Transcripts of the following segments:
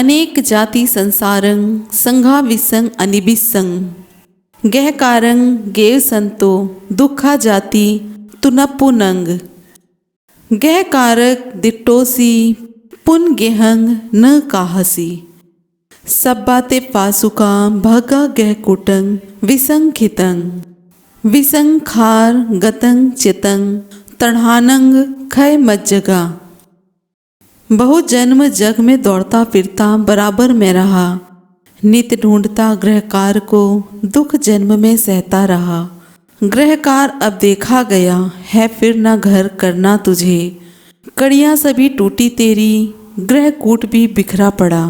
अनेक जाति संसारं संघा विसंग अनिबिसंग गहकारं गेव संतो दुखा जाति तुनपुनंग गहकारक दिट्टोसी पुन गेहंग न काहसी सब्बाते पासुका भगा गहकुटंग विसंखितंग विसंखार गतंग चितंग तढ़ानंग खय मज्जगा। बहुत जन्म जग में दौड़ता फिरता बराबर में रहा, नित ढूंढता गृहकार को दुख जन्म में सहता रहा। गृहकार अब देखा गया है फिर ना घर करना तुझे, कड़ियाँ सभी टूटी तेरी गृहकूट भी बिखरा पड़ा।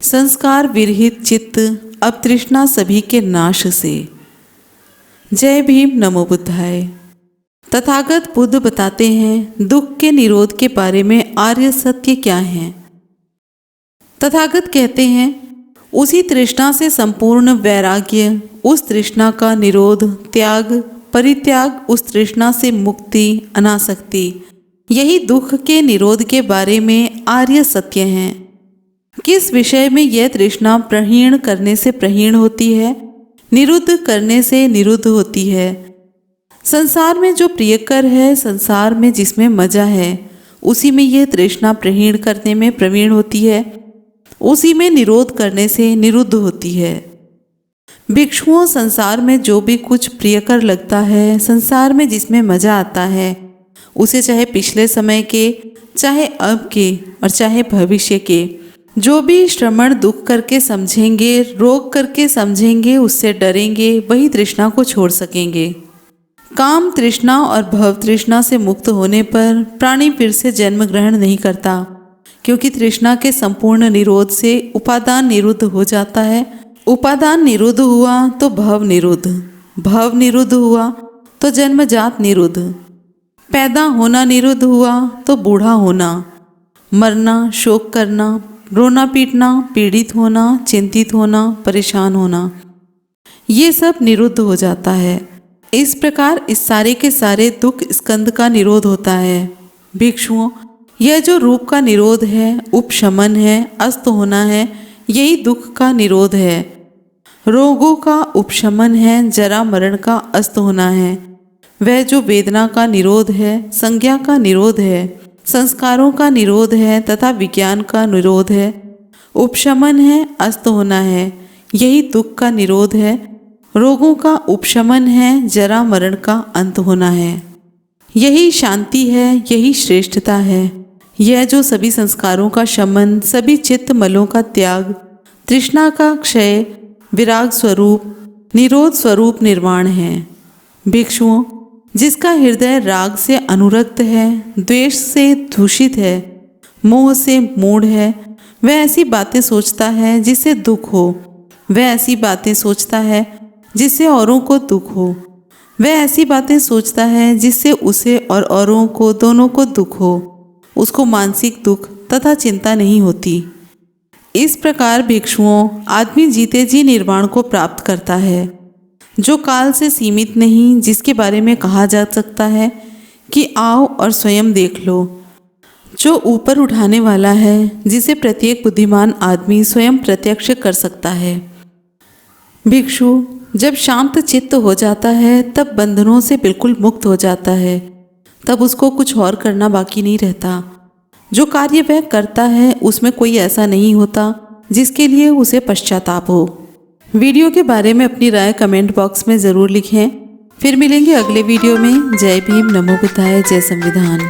संस्कार विरहित चित्त अब तृष्णा सभी के नाश से। जय भीम, नमो बुद्धाय। तथागत बुद्ध बताते हैं दुख के निरोध के बारे में आर्य सत्य क्या है। तथागत कहते हैं उसी तृष्णा से संपूर्ण वैराग्य, उस तृष्णा का निरोध, त्याग, परित्याग, उस तृष्णा से मुक्ति, अनासक्ति, यही दुख के निरोध के बारे में आर्य सत्य है। किस विषय में यह तृष्णा प्रहीण करने से प्रहीण होती है, निरुद्ध करने से निरुद्ध होती है। संसार में जो प्रियकर है, संसार में जिसमें मजा है, उसी में यह तृष्णा प्रहीण करने में प्रवीण होती है, उसी में निरोध करने से निरुद्ध होती है। भिक्षुओं, संसार में जो भी कुछ प्रियकर लगता है, संसार में जिसमें मजा आता है, उसे चाहे पिछले समय के, चाहे अब के और चाहे भविष्य के, जो भी श्रवण दुख करके समझेंगे, रोग करके समझेंगे, उससे डरेंगे, वही तृष्णा को छोड़ सकेंगे। काम तृष्णा और भव तृष्णा से मुक्त होने पर प्राणी फिर से जन्म ग्रहण नहीं करता, क्योंकि तृष्णा के संपूर्ण निरोध से उपादान निरुद्ध हो जाता है। उपादान निरुद्ध हुआ तो भव निरुद्ध, भव निरुद्ध हुआ तो जन्मजात निरुद्ध, पैदा होना निरुद्ध हुआ तो बूढ़ा होना, मरना, शोक करना, रोना पीटना, पीड़ित होना, चिंतित होना, परेशान होना, ये सब निरुद्ध हो जाता है। इस प्रकार इस सारे के सारे दुख स्कंद का निरोध होता है। भिक्षुओं, यह जो रूप का निरोध है, उपशमन है, अस्त होना है, यही दुख का निरोध है। रोगों का उपशमन है, जरा मरण का अस्त होना है। वह जो वेदना का निरोध है, संज्ञा का निरोध है, संस्कारों का निरोध है तथा विज्ञान का निरोध है, उपशमन है, अस्त होना है, यही दुख का निरोध है। रोगों का उपशमन है, जरा मरण का अंत होना है, यही शांति है, यही श्रेष्ठता है। यह जो सभी संस्कारों का शमन, सभी चित्त मलों का त्याग, तृष्णा का क्षय, विराग स्वरूप, निरोध स्वरूप निर्वाण है। भिक्षुओं, जिसका हृदय राग से अनुरक्त है, द्वेष से दूषित है, मोह से मूढ़ है, वह ऐसी बातें सोचता है जिससे दुख हो, वह ऐसी बातें सोचता है जिससे औरों को दुख हो, वह ऐसी बातें सोचता है जिससे उसे और औरों को, दोनों को दुख हो, उसको मानसिक दुख तथा चिंता नहीं होती। इस प्रकार भिक्षुओं, आदमी जीते जी निर्वाण को प्राप्त करता है, जो काल से सीमित नहीं, जिसके बारे में कहा जा सकता है कि आओ और स्वयं देख लो, जो ऊपर उठाने वाला है, जिसे प्रत्येक बुद्धिमान आदमी स्वयं प्रत्यक्ष कर सकता है। भिक्षु जब शांत चित्त हो जाता है, तब बंधनों से बिल्कुल मुक्त हो जाता है, तब उसको कुछ और करना बाकी नहीं रहता। जो कार्य वह करता है उसमें कोई ऐसा नहीं होता जिसके लिए उसे पश्चाताप हो। वीडियो के बारे में अपनी राय कमेंट बॉक्स में ज़रूर लिखें। फिर मिलेंगे अगले वीडियो में। जय भीम, नमो बुद्धाय, जय संविधान।